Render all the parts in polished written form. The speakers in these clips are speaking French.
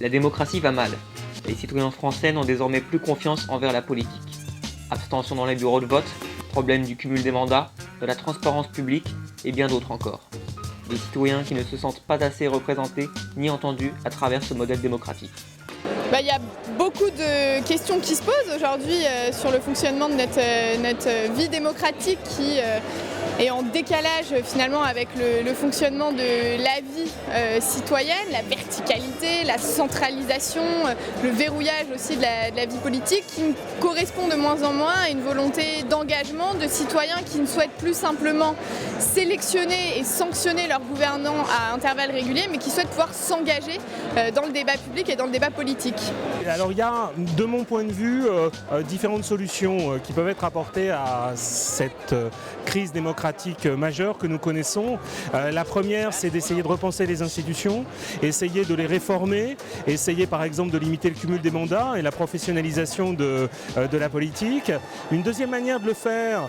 La démocratie va mal. Les citoyens français n'ont désormais plus confiance envers la politique. Abstention dans les bureaux de vote, problème du cumul des mandats, de la transparence publique et bien d'autres encore. Des citoyens qui ne se sentent pas assez représentés ni entendus à travers ce modèle démocratique. Il y a beaucoup de questions qui se posent aujourd'hui sur le fonctionnement de notre vie démocratique qui est en décalage finalement avec le fonctionnement de la vie citoyenne, la verticalité, la centralisation, le verrouillage aussi de la vie politique qui correspond de moins en moins à une volonté d'engagement de citoyens qui ne souhaitent plus simplement sélectionner et sanctionner leurs gouvernants à intervalles réguliers, mais qui souhaitent pouvoir s'engager dans le débat public et dans le débat politique. Alors il y a, de mon point de vue, différentes solutions qui peuvent être apportées à cette crise démocratique majeure que nous connaissons. La première, c'est d'essayer de repenser les institutions, essayer de les réformer, essayer par exemple de limiter le cumul des mandats et la professionnalisation de la politique. Une deuxième manière de le faire,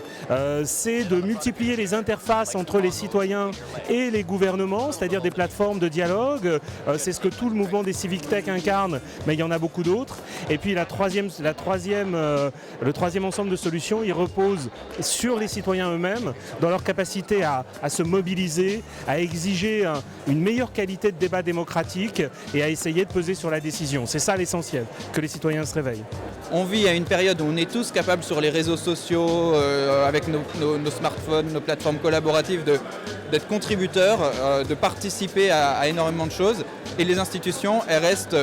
c'est de multiplier les interfaces entre les citoyens et les gouvernements, c'est-à-dire des plateformes de dialogue. C'est ce que tout le mouvement des civic tech incarne, mais il y en a beaucoup d'autres. Et puis le troisième ensemble de solutions, il repose sur les citoyens eux-mêmes, dans leur capacité à se mobiliser, à exiger une meilleure qualité de débat démocratique et à essayer de peser sur la décision. C'est ça l'essentiel, que les citoyens se réveillent. On vit à une période où on est tous capables sur les réseaux sociaux, avec nos smartphones, nos plateformes collaboratives, d'être contributeurs, de participer à énormément de choses. Et les institutions, elles restent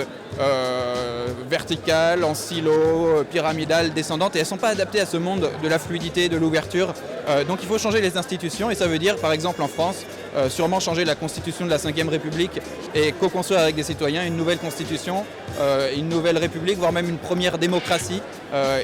verticales, en silo, pyramidales, descendantes, et elles ne sont pas adaptées à ce monde de la fluidité, de l'ouverture. Donc il faut changer les institutions, et ça veut dire, par exemple en France, sûrement changer la constitution de la Ve République et co-construire avec des citoyens une nouvelle constitution, une nouvelle république, voire même une première démocratie.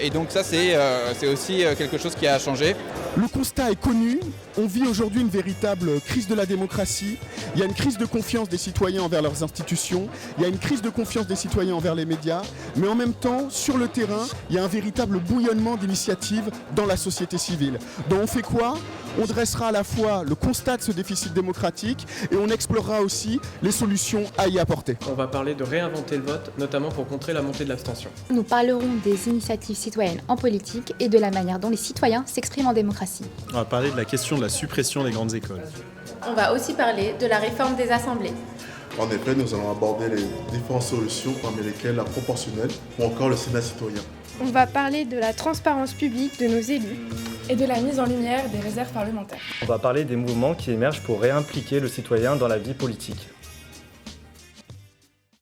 Et donc ça, c'est aussi quelque chose qui a changé. Le constat est connu, on vit aujourd'hui une véritable crise de la démocratie. Il y a une crise de confiance des citoyens envers leurs institutions, il y a une crise de confiance des citoyens envers les médias, mais en même temps, sur le terrain, il y a un véritable bouillonnement d'initiatives dans la société civile. Donc on fait quoi ? On dressera à la fois le constat de ce déficit démocratique et on explorera aussi les solutions à y apporter. On va parler de réinventer le vote, notamment pour contrer la montée de l'abstention. Nous parlerons des initiatives citoyennes en politique et de la manière dont les citoyens s'expriment en démocratie. On va parler de la question de la suppression des grandes écoles. On va aussi parler de la réforme des assemblées. En effet, nous allons aborder les différentes solutions, parmi lesquelles la proportionnelle ou encore le Sénat citoyen. On va parler de la transparence publique de nos élus et de la mise en lumière des réserves parlementaires. On va parler des mouvements qui émergent pour réimpliquer le citoyen dans la vie politique.